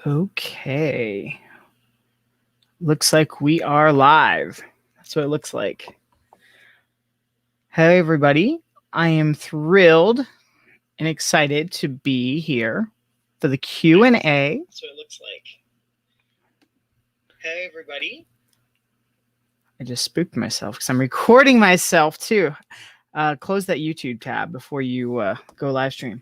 Okay. Looks like we are live. That's what it looks like. Hey, everybody. I am thrilled and excited to be here for the Q&A. That's what it looks like. Hey, everybody. I just spooked myself because I'm recording myself too. Close that YouTube tab before you go live stream.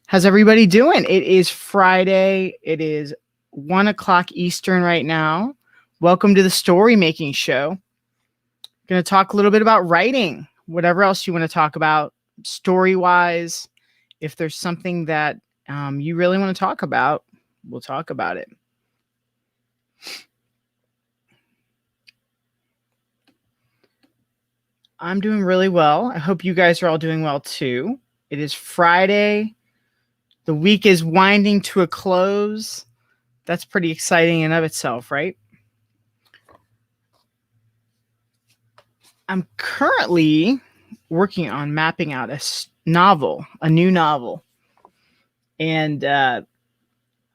How's everybody doing? It is Friday. It is 1 o'clock Eastern right now. Welcome to the StoryMaking Show. I'm going to talk a little bit about writing, whatever else you want to talk about, story-wise. If there's something that you really want to talk about, we'll talk about it. I'm doing really well. I hope you guys are all doing well too. It is Friday. The week is winding to a close. That's pretty exciting in of itself, right? I'm currently working on mapping out a new novel. And I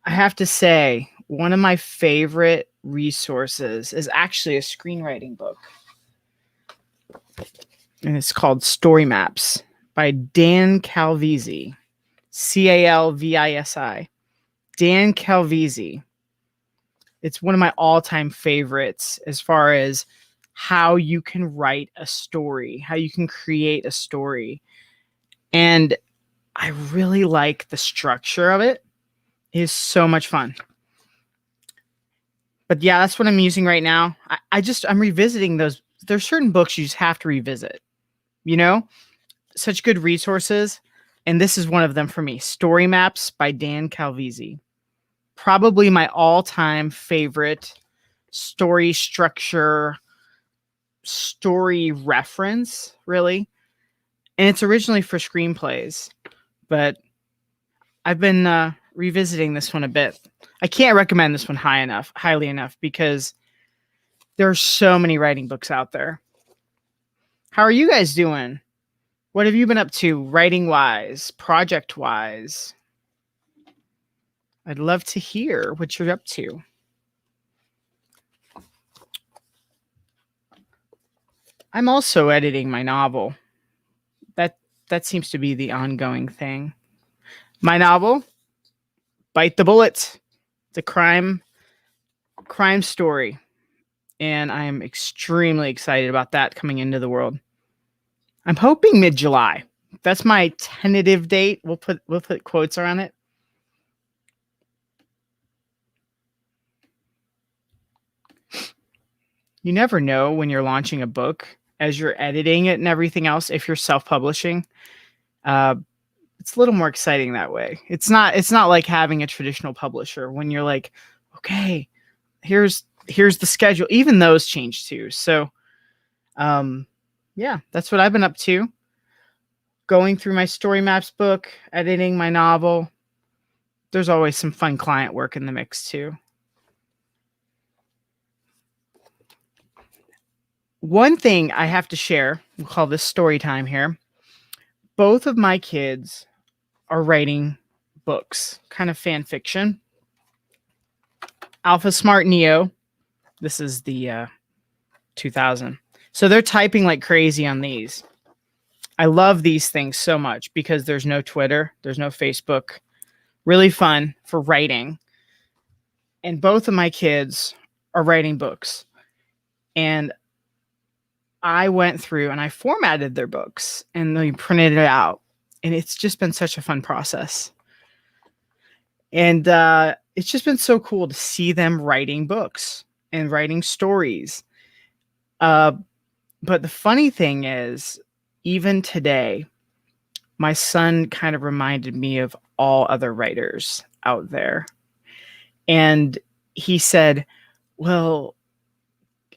have to say, one of my favorite resources is actually a screenwriting book. And it's called Story Maps by Dan Calvisi. Calvisi. Dan Calvisi. It's one of my all-time favorites as far as how you can write a story, how you can create a story. And I really like the structure of it. It is so much fun. But yeah, that's what I'm using right now. I'm revisiting those. There's certain books you just have to revisit, you know, such good resources. And this is one of them for me. Story Maps by Dan Calvisi. Probably my all-time favorite story structure, story reference, really. And it's originally for screenplays, but I've been revisiting this one a bit. I can't recommend this one highly enough, because there are so many writing books out there. How are you guys doing? What have you been up to writing-wise, project-wise? I'd love to hear what you're up to. I'm also editing my novel. That seems to be the ongoing thing. My novel, Bite the Bullet. It's a crime story. And I'm extremely excited about that coming into the world. I'm hoping mid-July. That's my tentative date. We'll put quotes around it. You never know when you're launching a book, as you're editing it and everything else, if you're self-publishing. It's a little more exciting that way. It's not like having a traditional publisher when you're like, okay, here's the schedule. Even those change too. So yeah, that's what I've been up to. Going through my Story Maps book, editing my novel. There's always some fun client work in the mix too. One thing I have to share, we'll call this story time here. Both of my kids are writing books, kind of fan fiction. Alpha Smart Neo, this is the 2000. So they're typing like crazy on these. I love these things so much because there's no Twitter, there's no Facebook. Really fun for writing. And both of my kids are writing books. And I went through and I formatted their books and they printed it out. And it's just been such a fun process. And it's just been so cool to see them writing books and writing stories. But the funny thing is, even today, my son kind of reminded me of all other writers out there. And he said, well,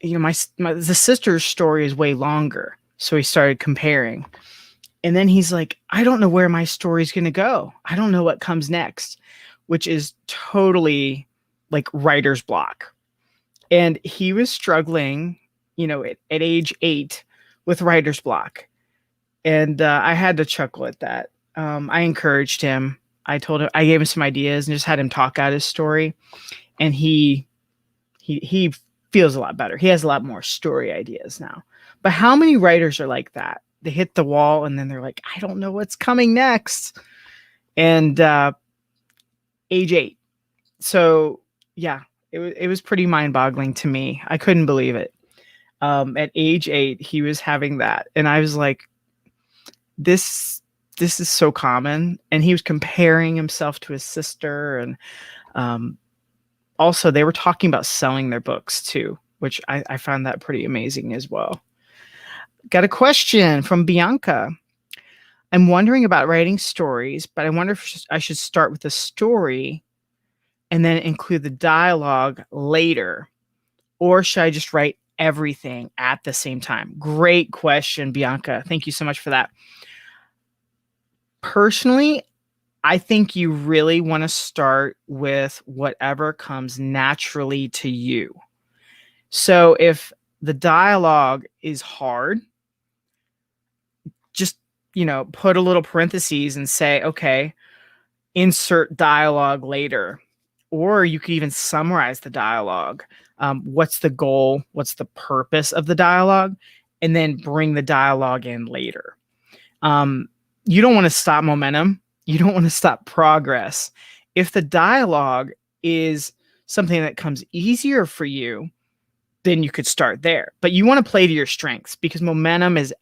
you know, the sister's story is way longer. So he started comparing. And then he's like, I don't know where my story's going to go. I don't know what comes next, which is totally like writer's block. And he was struggling, you know, at age 8 with writer's block. And I had to chuckle at that. I encouraged him. I told him, I gave him some ideas and just had him talk out his story, and he feels a lot better. He has a lot more story ideas now. But how many writers are like that? They hit the wall and then they're like, I don't know what's coming next. And age 8. So yeah, it was pretty mind boggling to me. I couldn't believe it. At age 8, he was having that, and I was like, this is so common. And he was comparing himself to his sister, and also they were talking about selling their books too, which I found that pretty amazing as well. Got a question from Bianca. I'm wondering about writing stories, but I wonder if I should start with the story and then include the dialogue later, or should I just write everything at the same time? Great question, Bianca. Thank you so much for that. Personally, I think you really want to start with whatever comes naturally to you. So if the dialogue is hard, just, put a little parentheses and say, okay, insert dialogue later. Or you could even summarize the dialogue. What's the goal? What's the purpose of the dialogue? And then bring the dialogue in later. You don't want to stop momentum. You don't want to stop progress. If the dialogue is something that comes easier for you, then you could start there. But you want to play to your strengths, because momentum is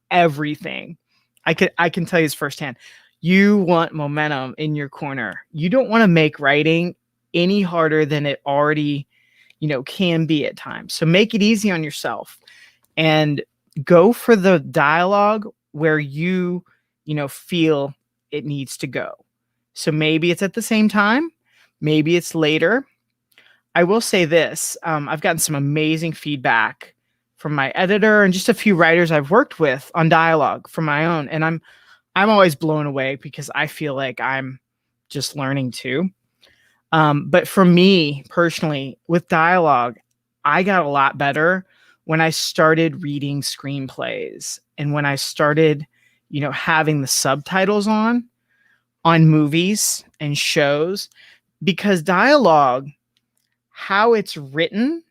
everything. I can tell you this firsthand. You want momentum in your corner. You don't want to make writing any harder than it already, can be at times. So make it easy on yourself and go for the dialogue where you feel it needs to go. So maybe it's at the same time, maybe it's later. I will say this, I've gotten some amazing feedback from my editor and just a few writers I've worked with on dialogue from my own. And I'm always blown away because I feel like I'm just learning too. But for me personally, with dialogue, I got a lot better when I started reading screenplays and when I started, having the subtitles on movies and shows, because dialogue, how it's written,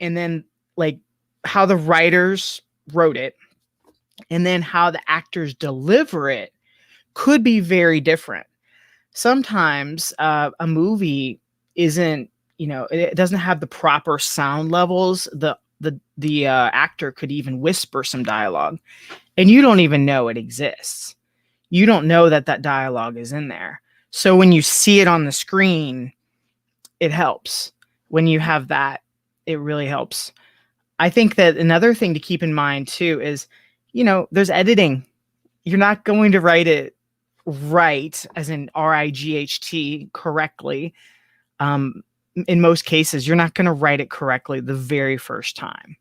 and then like how the writers wrote it, and then how the actors deliver it could be very different. Sometimes a movie isn't, it doesn't have the proper sound levels. The actor could even whisper some dialogue, and you don't even know it exists. You don't know that dialogue is in there. So when you see it on the screen, it helps. When you have that, it really helps. I think that another thing to keep in mind too is, there's editing. You're not going to write it right, as in RIGHT, correctly. In most cases, you're not going to write it correctly the very first time.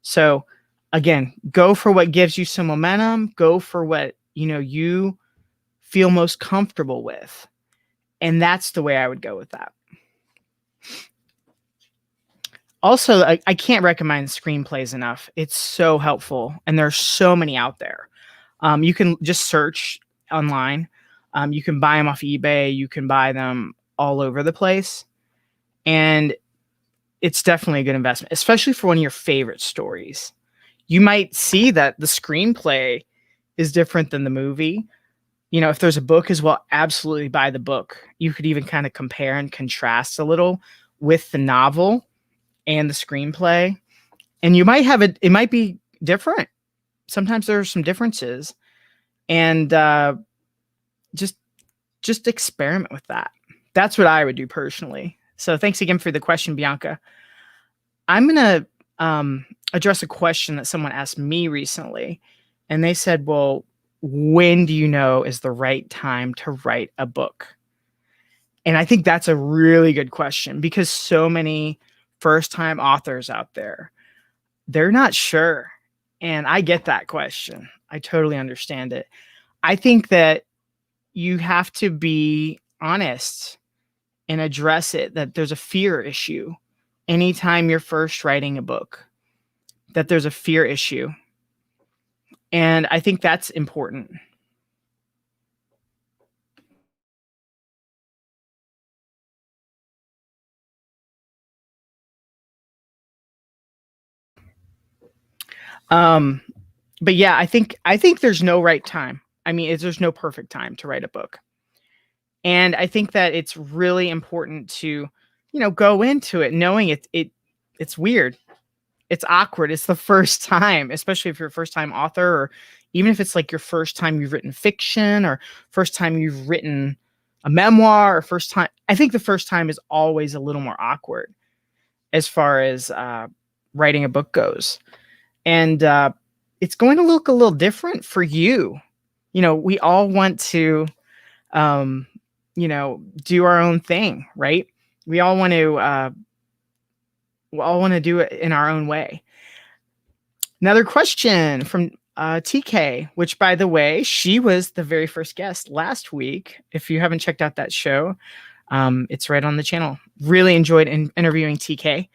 So again, go for what gives you some momentum. Go for what, you feel most comfortable with. And that's the way I would go with that. Also, I can't recommend screenplays enough. It's so helpful. And there's so many out there. You can just search online. You can buy them off eBay. You can buy them all over the place. And it's definitely a good investment, especially for one of your favorite stories. You might see that the screenplay is different than the movie. If there's a book as well, absolutely buy the book. You could even kind of compare and contrast a little with the novel and the screenplay. And you might have it might be different. Sometimes there are some differences. And just experiment with that. That's what I would do personally. So thanks again for the question, Bianca. I'm going to address a question that someone asked me recently. And they said, well, when do you know is the right time to write a book? And I think that's a really good question, because so many first-time authors out there, they're not sure. And I get that question. I totally understand it. I think that you have to be honest and address it, that there's a fear issue anytime you're first writing a book, that there's a fear issue. And I think that's important. Um, but yeah, I think there's no right time. I mean, there's no perfect time to write a book. And I think that it's really important to, go into it knowing it's weird. It's awkward. It's the first time, especially if you're a first time author, or even if it's like your first time you've written fiction, or first time you've written a memoir, or first time. I think the first time is always a little more awkward as far as writing a book goes. And it's going to look a little different for you. We all want to, um, do our own thing, right? We all want to, do it in our own way. Another question from TK, which, by the way, she was the very first guest last week. If you haven't checked out that show, it's right on the channel. Really enjoyed interviewing TK.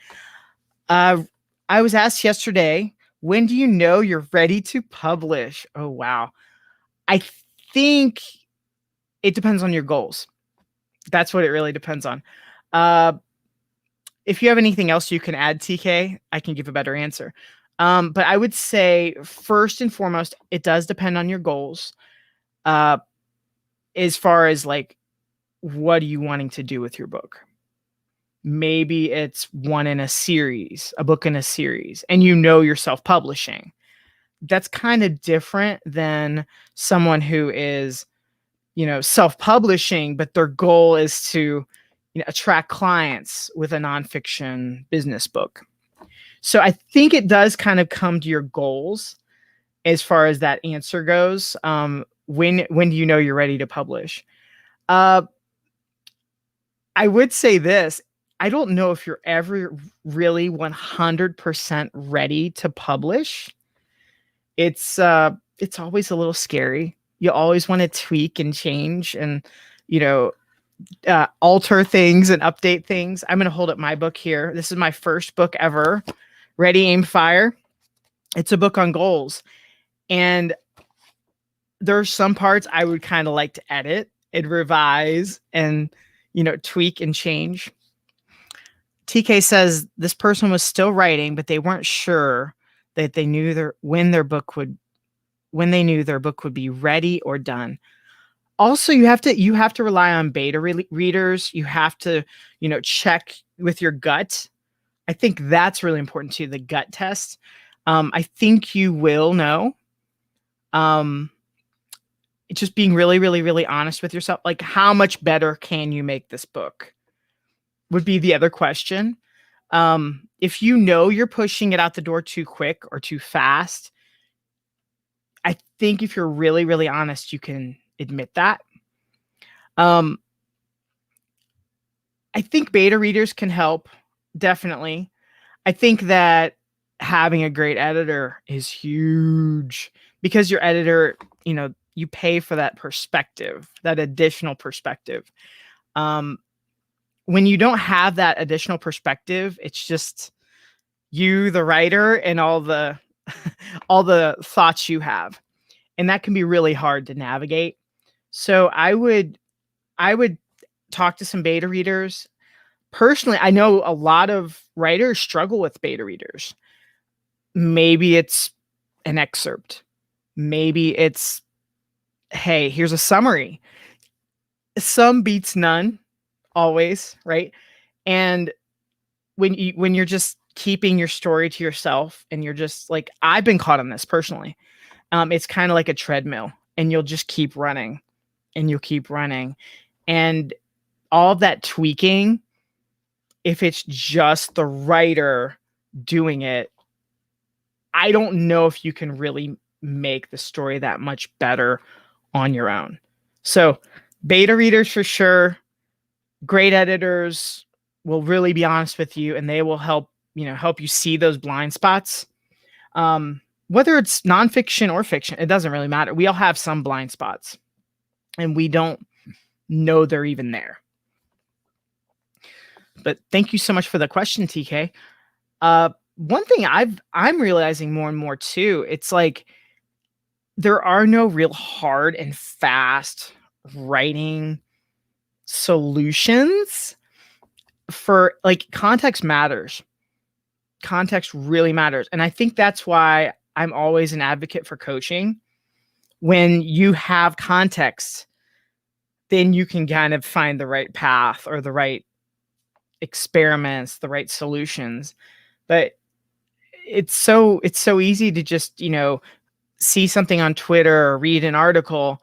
I was asked yesterday, when do you know you're ready to publish? Oh, wow. I think it depends on your goals. That's what it really depends on. If you have anything else you can add, TK, I can give a better answer. But I would say, first and foremost, it does depend on your goals. As far as like, what are you wanting to do with your book? Maybe it's one in a series, a book in a series, and you're self-publishing. That's kind of different than someone who is, self-publishing, but their goal is to, attract clients with a nonfiction business book. So I think it does kind of come to your goals as far as that answer goes. When do you know you're ready to publish? I would say this. I don't know if you're ever really 100% ready to publish. It's always a little scary. You always want to tweak and change and, alter things and update things. I'm going to hold up my book here. This is my first book ever, Ready, Aim, Fire. It's a book on goals. And there's some parts I would kind of like to edit and revise and, tweak and change. TK says this person was still writing, but they weren't sure that they knew when they knew their book would be ready or done. Also, you have to rely on beta readers. You have to, check with your gut. I think that's really important too, the gut test. I think you will know. Just being really, really, really honest with yourself. Like, how much better can you make this book? Would be the other question. If you're pushing it out the door too quick or too fast, I think if you're really, really honest, you can admit that. I think beta readers can help, definitely. I think that having a great editor is huge, because your editor, you pay for that perspective, that additional perspective. When you don't have that additional perspective, it's just you, the writer, and all the all the thoughts you have. And that can be really hard to navigate. So I would talk to some beta readers. Personally, I know a lot of writers struggle with beta readers. Maybe it's an excerpt. Maybe it's, hey, here's a summary. Some beats none, always, right? And when you're just keeping your story to yourself, and you're just like, I've been caught on this personally. It's kind of like a treadmill, and you'll just keep running, and you'll keep running. And all of that tweaking, if it's just the writer doing it, I don't know if you can really make the story that much better on your own. So beta readers for sure. Great editors will really be honest with you, and they will help you see those blind spots. Whether it's nonfiction or fiction, it doesn't really matter. We all have some blind spots, and we don't know they're even there. But thank you so much for the question, TK. One thing I'm realizing more and more too, it's like there are no real hard and fast writing solutions. For like, context matters. Context really matters. And I think that's why I'm always an advocate for coaching. When you have context, then you can kind of find the right path or the right experiments, the right solutions. But it's so easy to just, see something on Twitter or read an article.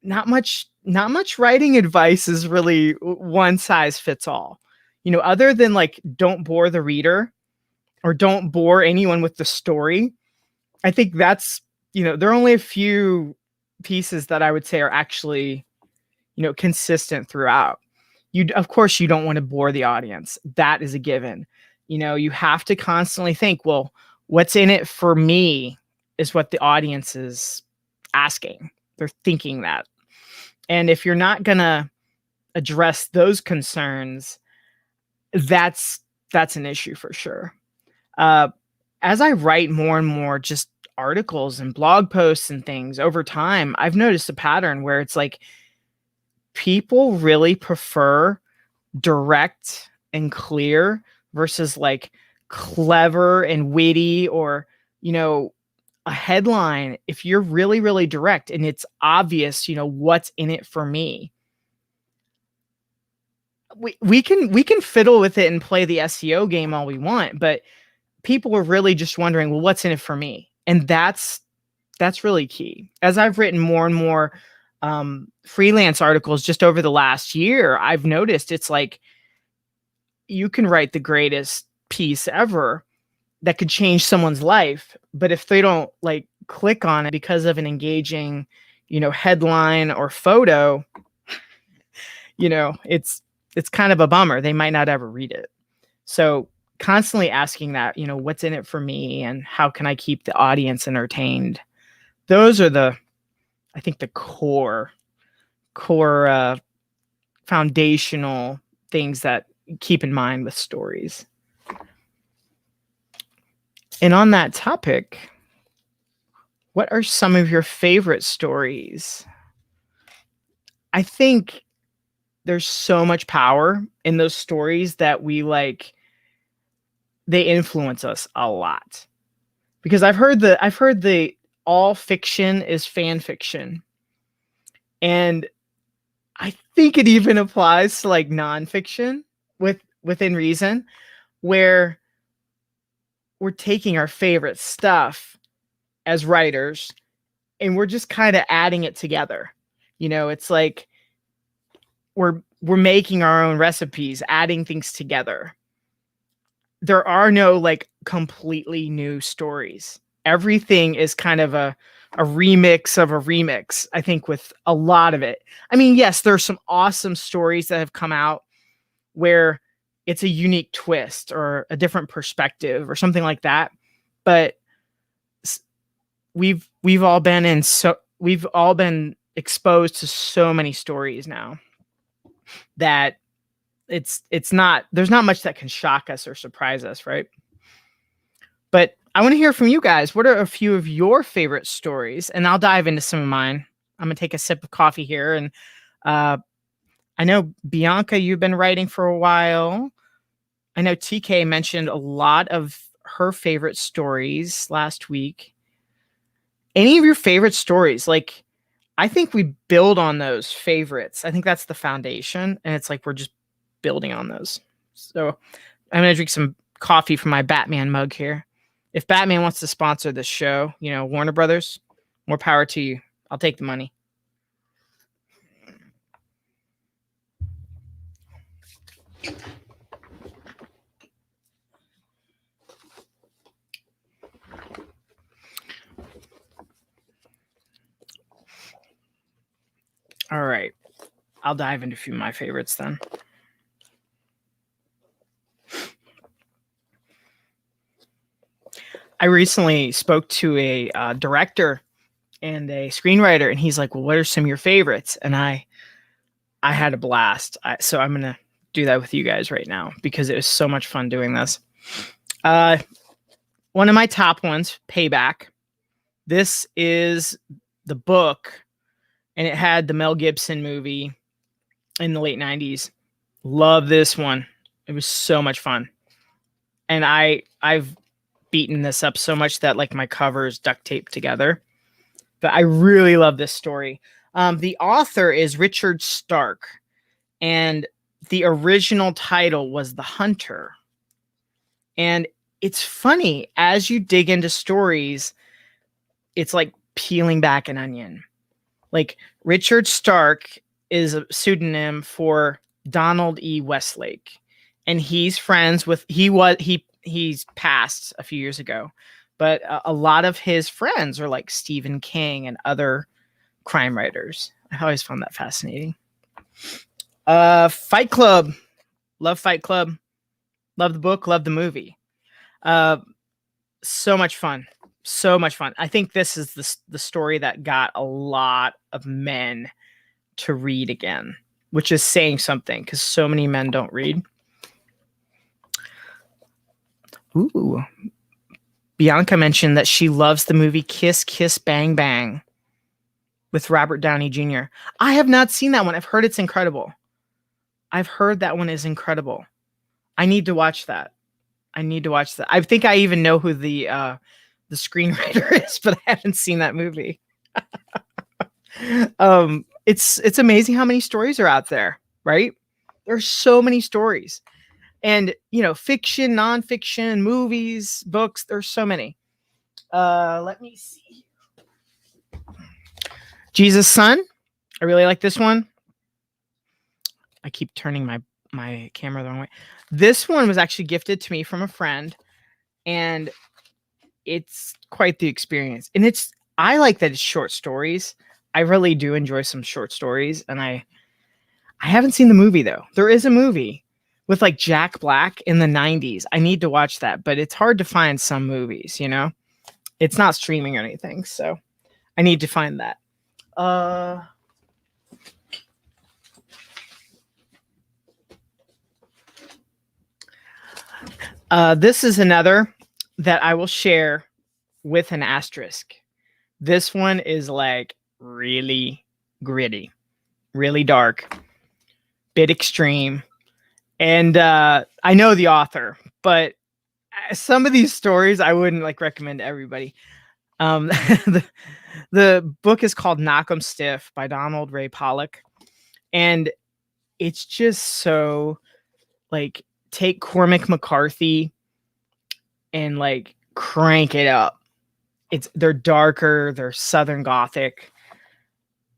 Not much writing advice is really one size fits all. Other than like don't bore the reader or don't bore anyone with the story. I think that's, there are only a few pieces that I would say are actually, consistent throughout. Of course, you don't want to bore the audience. That is a given. You have to constantly think, well, what's in it for me is what the audience is asking. They're thinking that. And if you're not going to address those concerns, that's an issue for sure. As I write more and more just articles and blog posts and things over time, I've noticed a pattern where it's like people really prefer direct and clear versus like clever and witty or, a headline. If you're really, really direct and it's obvious, what's in it for me, we can fiddle with it and play the SEO game all we want, but people are really just wondering, well, what's in it for me? And that's really key. As I've written more and more freelance articles just over the last year, I've noticed it's like you can write the greatest piece ever that could change someone's life, but if they don't like click on it because of an engaging, headline or photo, it's kind of a bummer. They might not ever read it. So constantly asking that, what's in it for me and how can I keep the audience entertained? Those are I think the core foundational things that keep in mind with stories. And on that topic, what are some of your favorite stories? I think there's so much power in those stories that they influence us a lot. Because I've heard the all fiction is fan fiction. And I think it even applies to like nonfiction within reason, where we're taking our favorite stuff as writers and we're just kind of adding it together. It's like we're making our own recipes, adding things together. There are no like completely new stories. Everything is kind of a remix of a remix, I think, with a lot of it. I mean, yes, there's some awesome stories that have come out where it's a unique twist or a different perspective or something like that. But we've all been exposed to so many stories now that there's not much that can shock us or surprise us, right? But I want to hear from you guys. What are a few of your favorite stories? And I'll dive into some of mine. I'm going to take a sip of coffee here. And I know, Bianca, you've been writing for a while. I know TK mentioned a lot of her favorite stories last week. Any of your favorite stories? Like, I think we build on those favorites. I think that's the foundation. And it's like we're just building on those. So I'm going to drink some coffee from my Batman mug here. If Batman wants to sponsor this show, Warner Brothers, more power to you. I'll take the money. All right. I'll dive into a few of my favorites then. I recently spoke to a director and a screenwriter, and he's like, well, what are some of your favorites? And I had a blast. So I'm going to do that with you guys right now because it was so much fun doing this. One of my top ones, Payback. This is the book, and it had the Mel Gibson movie in the late 90s. Love this one. It was so much fun. And I've beaten this up so much that like my cover is duct taped together. But I really love this story. The author is Richard Stark, and the original title was The Hunter. And it's funny, as you dig into stories, it's like peeling back an onion. Like Richard Stark is a pseudonym for Donald E. Westlake. And he's friends with, he's passed a few years ago, but a lot of his friends are like Stephen King and other crime writers. I always found that fascinating. Fight Club. Love Fight Club. Love the book. Love the movie. So much fun. So much fun. I think this is the story that got a lot of men to read again, which is saying something because so many men don't read. Ooh. Bianca mentioned that she loves the movie Kiss, Kiss, Bang, Bang with Robert Downey Jr. I have not seen that one. I've heard it's incredible. I've heard that one is incredible. I need to watch that. I think I even know who the screenwriter is, but I haven't seen that movie. It's amazing how many stories are out there, right? There's so many stories. And, you know, fiction, nonfiction, movies, books, there's so many. Let me see. Jesus' Son. I really like this one. I keep turning my camera the wrong way. This one was actually gifted to me from a friend, and it's quite the experience. And I like that it's short stories. I really do enjoy some short stories, and I haven't seen the movie though. There is a movie with like Jack Black in the 90s. I need to watch that, but it's hard to find some movies, you know? It's not streaming or anything, so I need to find that. This is another that I will share with an asterisk. This one is like really gritty, really dark, bit extreme. And I know the author, but some of these stories I wouldn't like recommend to everybody. The book is called Knock 'em Stiff by Donald Ray Pollock. And it's just so like take Cormac McCarthy and like crank it up. They're darker, they're Southern Gothic.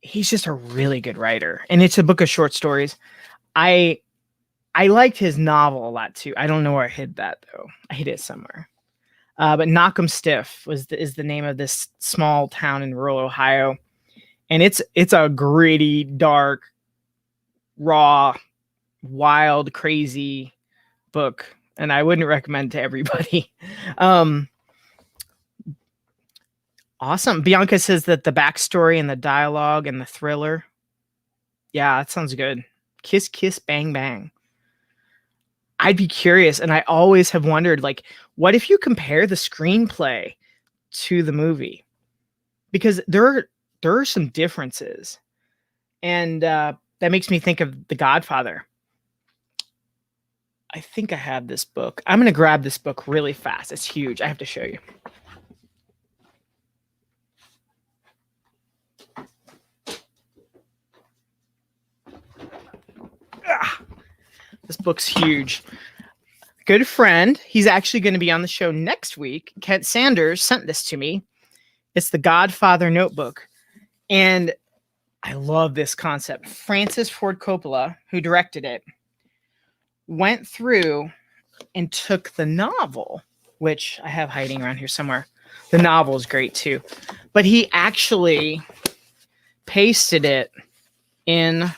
He's just a really good writer. And it's a book of short stories. I liked his novel a lot too. I don't know where I hid that though. I hid it somewhere. But Knock 'em Stiff is the name of this small town in rural Ohio. And it's a gritty, dark, raw, wild, crazy book. And I wouldn't recommend to everybody. Awesome. Bianca says that the backstory and the dialogue and the thriller. Yeah, that sounds good. Kiss, Kiss, Bang, Bang. I'd be curious, and I always have wondered, like, what if you compare the screenplay to the movie? Because there are some differences, and that makes me think of The Godfather. I think I have this book. I'm going to grab this book really fast. It's huge. I have to show you. This book's huge. Good friend. He's actually going to be on the show next week. Kent Sanders sent this to me. It's the Godfather notebook. And I love this concept. Francis Ford Coppola, who directed it, went through and took the novel, which I have hiding around here somewhere. The novel is great too. But he actually pasted it in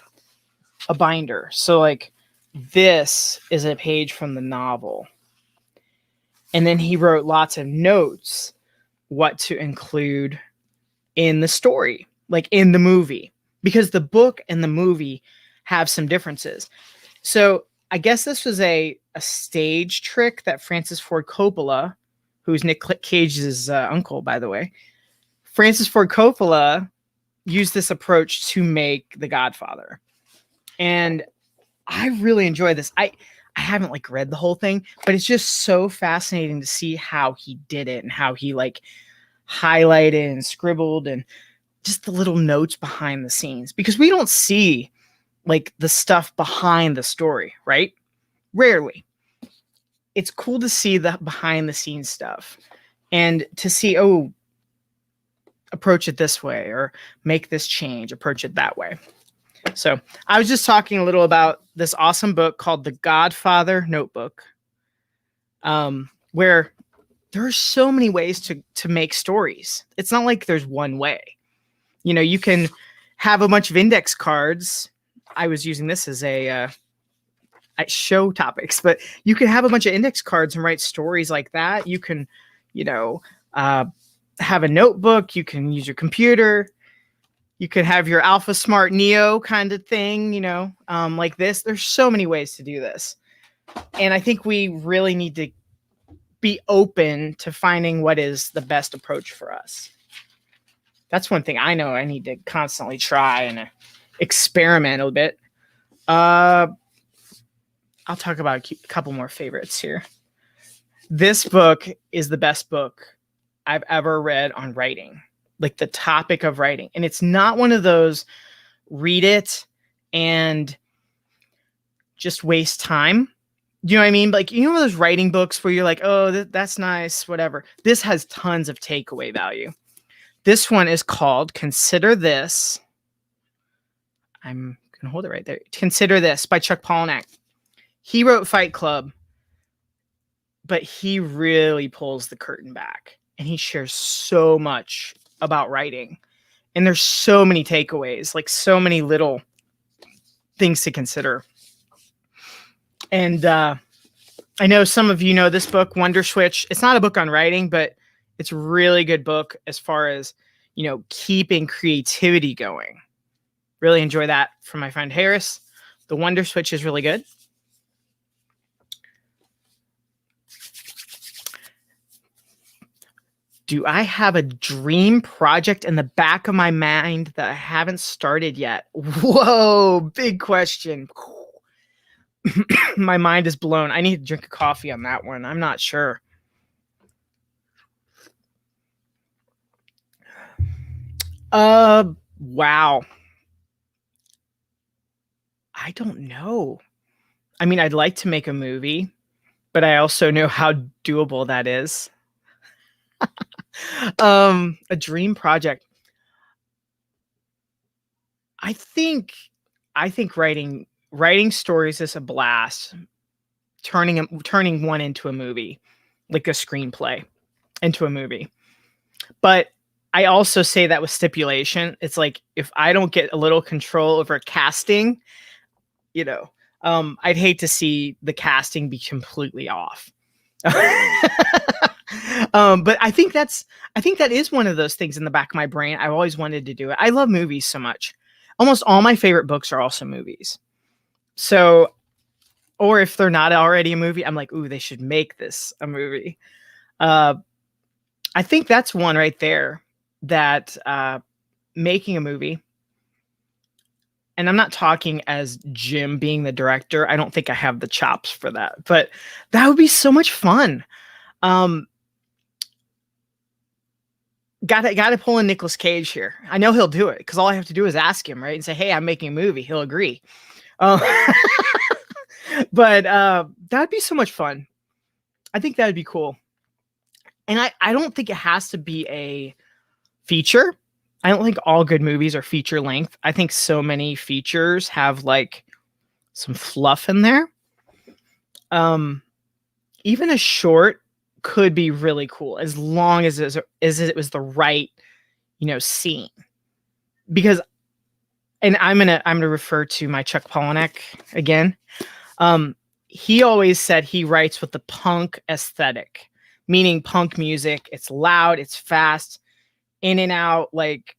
a binder. So like this is a page from the novel. And then he wrote lots of notes what to include in the story, like in the movie, because the book and the movie have some differences. So I guess this was a stage trick that Francis Ford Coppola, who's Nick Cage's uncle, by the way, Francis Ford Coppola used this approach to make The Godfather. And I really enjoy this. I I haven't like read the whole thing, but it's just so fascinating to see how he did it and how he like highlighted and scribbled and just the little notes behind the scenes, because we don't see like the stuff behind the story, right? Rarely. It's cool to see the behind the scenes stuff and to see, oh, approach it this way or make this change, approach it that way. So I was just talking a little about this awesome book called The Godfather Notebook, where there are so many ways to make stories. It's not like there's one way. You know, you can have a bunch of index cards. I was using this as a show topics, but you can have a bunch of index cards and write stories like that. You can, you know, have a notebook. You can use your computer. You could have your Alpha Smart Neo kind of thing, you know, like this. There's so many ways to do this. And I think we really need to be open to finding what is the best approach for us. That's one thing I know I need to constantly try and experiment a little bit. I'll talk about a couple more favorites here. This book is the best book I've ever read on writing, like the topic of writing. And it's not one of those read it and just waste time. You know what I mean? Like, you know, those writing books where you're like, oh, that's nice, whatever. This has tons of takeaway value. This one is called Consider This. I'm going to hold it right there. Consider This by Chuck Palahniuk. He wrote Fight Club, but he really pulls the curtain back and he shares so much about writing. And there's so many takeaways, like so many little things to consider. And I know some of you know this book, Wonder Switch. It's not a book on writing, but it's a really good book as far as, you know, keeping creativity going. Really enjoy that from my friend Harris. The Wonder Switch is really good. Do I have a dream project in the back of my mind that I haven't started yet? Whoa, big question. My mind is blown. I need to drink a coffee on that one. I'm not sure. Wow. I don't know. I mean, I'd like to make a movie, but I also know how doable that is. A dream project. I think writing stories is a blast. Turning one into a movie, like a screenplay into a movie. But I also say that with stipulation. It's like, if I don't get a little control over casting, you know, I'd hate to see the casting be completely off. But I think that is one of those things in the back of my brain. I've always wanted to do it. I love movies so much. Almost all my favorite books are also movies. So, or if they're not already a movie, I'm like, ooh, they should make this a movie. I think that's one right there, that making a movie. And I'm not talking as Jim being the director. I don't think I have the chops for that, but that would be so much fun. Got to pull in Nicolas Cage here. I know he'll do it because all I have to do is ask him, right? And say, hey, I'm making a movie. He'll agree. But that'd be so much fun. I think that'd be cool. And I don't think it has to be a feature. I don't think all good movies are feature length. I think so many features have like some fluff in there. Even a short could be really cool as long as it was the right, you know, scene. Because, and I'm gonna refer to my Chuck Palahniuk again. He always said he writes with the punk aesthetic, meaning punk music. It's loud, it's fast, in and out, like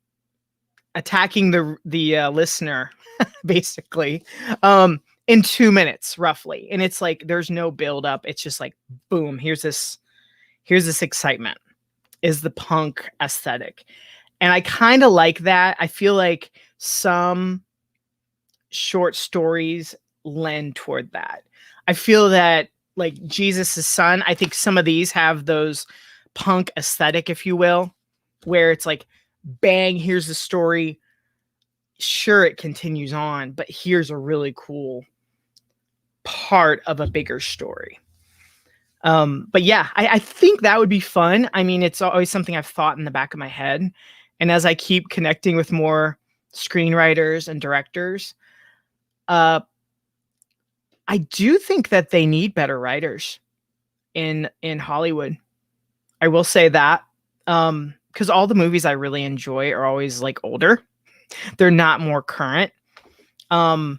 attacking the listener, basically, in 2 minutes roughly. And it's like there's no build up. It's just like boom. Here's this excitement. Is the punk aesthetic, and I kind of like that. I feel like some short stories lend toward that. I feel that like Jesus' Son, I think some of these have those punk aesthetic, if you will, where it's like, bang, here's the story. Sure, it continues on, but here's a really cool part of a bigger story. But yeah, I think that would be fun. I mean, it's always something I've thought in the back of my head. And as I keep connecting with more screenwriters and directors, I do think that they need better writers in Hollywood. I will say that. Because all the movies I really enjoy are always like older. They're not more current. I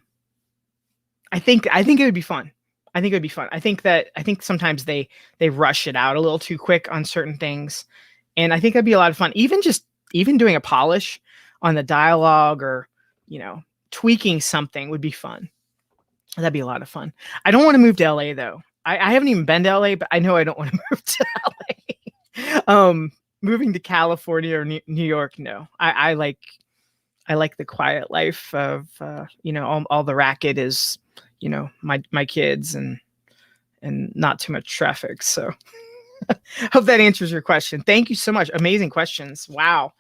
think it would be fun. I think sometimes they rush it out a little too quick on certain things. And I think that'd be a lot of fun. Even doing a polish on the dialogue or, tweaking something would be fun. That'd be a lot of fun. I don't want to move to LA though. I haven't even been to LA, but I know I don't want to move to LA. Moving to California or New York, no. I like the quiet life of all the racket is my kids and not too much traffic. So hope that answers your question. Thank you so much. Amazing questions. Wow.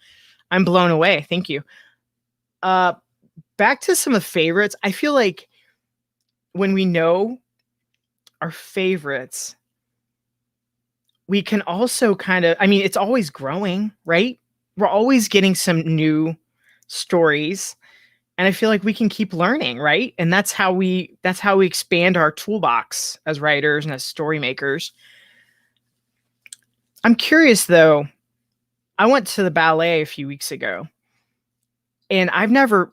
I'm blown away. Thank you. Back to some of the favorites. I feel like when we know our favorites, we can also it's always growing, right? We're always getting some new stories. And I feel like we can keep learning, right? And that's how we expand our toolbox as writers and as story makers. I'm curious though. I went to the ballet a few weeks ago, and I've never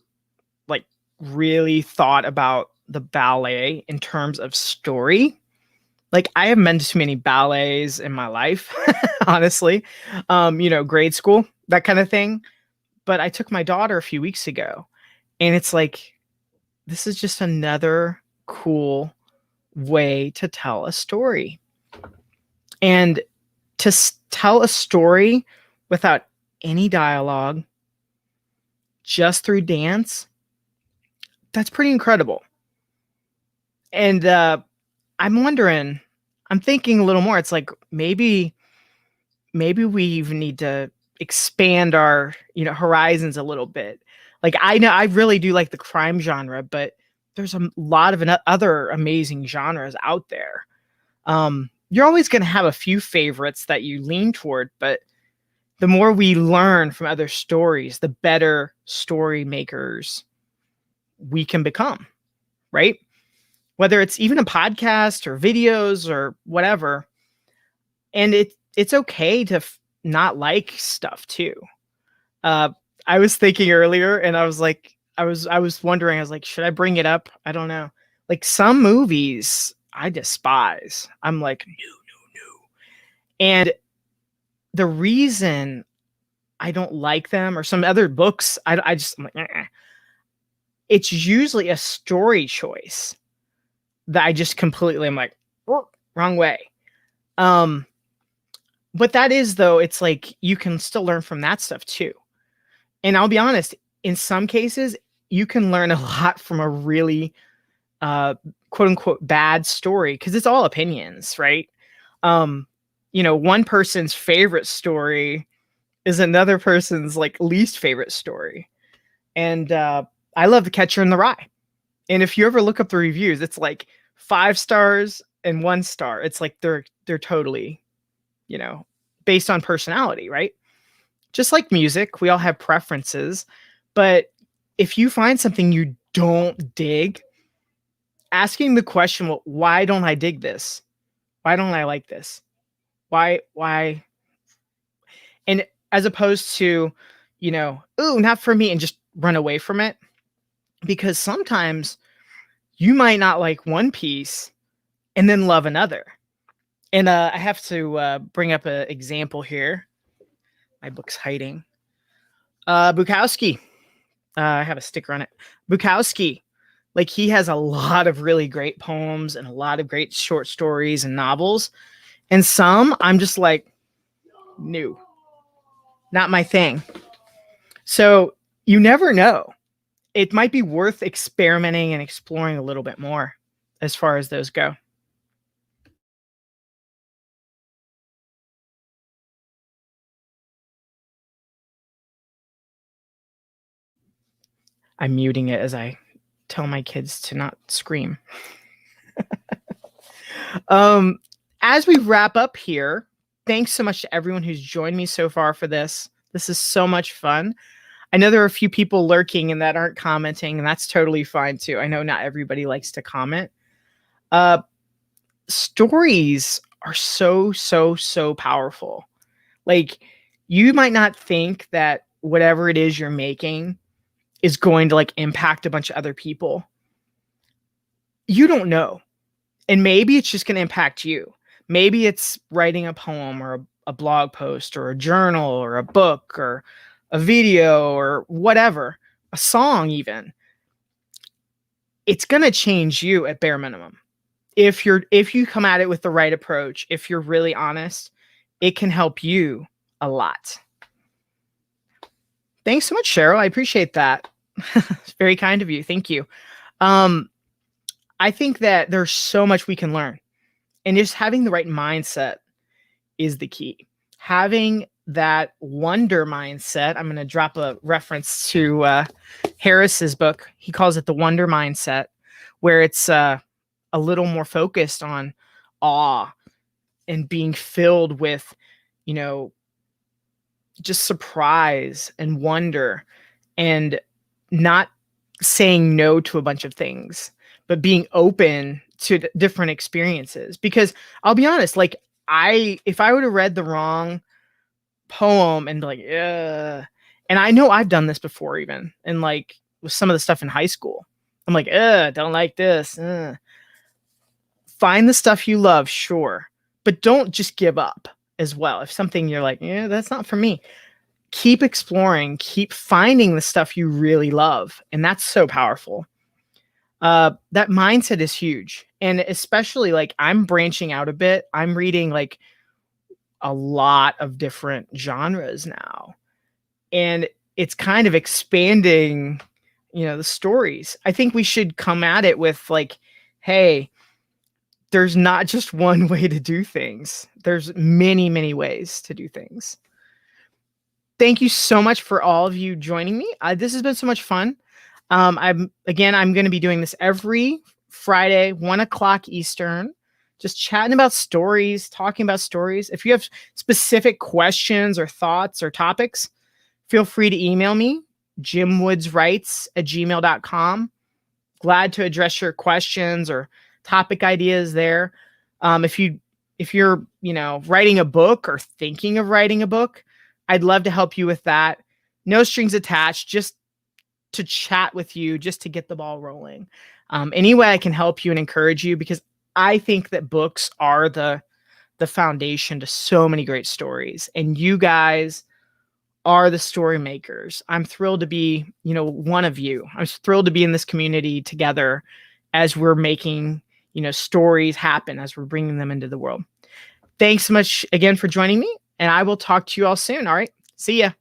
really thought about the ballet in terms of story. Like, I haven't been to too many ballets in my life, honestly. Grade school, that kind of thing. But I took my daughter a few weeks ago, and it's like, this is just another cool way to tell a story. And to tell a story without any dialogue, just through dance, that's pretty incredible. And I'm thinking a little more. It's like, maybe we even need to expand our horizons a little bit. Like, I know I really do like the crime genre, but there's a lot of other amazing genres out there. You're always going to have a few favorites that you lean toward, but the more we learn from other stories, the better story makers we can become, right? Whether it's even a podcast or videos or whatever. And it's okay to not like stuff too. I was thinking earlier, and I was wondering, I was like, should I bring it up? I don't know. Like, some movies I despise. I'm like, no. And the reason I don't like them, or some other books, I'm like, it's usually a story choice that I just completely, I'm like, wrong way. But that is, though, it's like, you can still learn from that stuff too. And I'll be honest, in some cases, you can learn a lot from a really, quote unquote, bad story, because it's all opinions, right? One person's favorite story is another person's least favorite story. And I love The Catcher in the Rye. And if you ever look up the reviews, it's like 5 stars and 1 star. It's like they're totally, based on personality, right? Just like music, we all have preferences. But if you find something you don't dig, asking the question, well, why don't I dig this? Why don't I like this? Why? And as opposed to, ooh, not for me, and just run away from it. Because sometimes you might not like one piece and then love another. And I have to bring up an example here. My book's hiding. Bukowski. I have a sticker on it. Bukowski. He has a lot of really great poems and a lot of great short stories and novels. And some I'm just like, no, not my thing. So you never know. it might be worth experimenting and exploring a little bit more as far as those go. I'm muting it as I tell my kids to not scream. Um, as we wrap up here, thanks so much to everyone who's joined me so far for this. This is so much fun. I know there are a few people lurking and that aren't commenting, and that's totally fine too. I know not everybody likes to comment. Uh, Stories are so powerful. Like, you might not think that whatever it is you're making is going to like impact a bunch of other people. You don't know. And maybe it's just going to impact you. Maybe it's writing a poem or a blog post or a journal or a book or a video or whatever, a song even. It's going to change you at bare minimum. If you come at it with the right approach, if you're really honest, it can help you a lot. Thanks so much, Cheryl. I appreciate that. It's very kind of you. Thank you. I think that there's so much we can learn, and just having the right mindset is the key. Having that wonder mindset. I'm going to drop a reference to Harris's book. He calls it the wonder mindset, where it's a little more focused on awe and being filled with, just surprise and wonder, and not saying no to a bunch of things, but being open to different experiences. Because I'll be honest, like, if I would have read the wrong poem and be like, and I know I've done this before, even, and like with some of the stuff in high school, I'm like, don't like this. Find the stuff you love, sure, but don't just give up as well. If something you're like, that's not for me, keep exploring, keep finding the stuff you really love. And that's so powerful. That mindset is huge. And especially, like, I'm branching out a bit. I'm reading like a lot of different genres now, and it's kind of expanding, the stories. I think we should come at it with like, hey, there's not just one way to do things. There's many ways to do things. Thank you so much for all of you joining me. This has been so much fun. I'm going to be doing this every Friday, 1:00 Eastern, just chatting about stories, talking about stories. If you have specific questions or thoughts or topics, feel free to email me, jimwoodswrites@gmail.com. Glad to address your questions or topic ideas there. If you're, writing a book or thinking of writing a book, I'd love to help you with that. No strings attached, just to chat with you, just to get the ball rolling. Any way I can help you and encourage you, because I think that books are the foundation to so many great stories, and you guys are the story makers. I'm thrilled to be, one of you. I'm thrilled to be in this community together as we're making, stories happen, as we're bringing them into the world. Thanks so much again for joining me, and I will talk to you all soon. All right. See ya.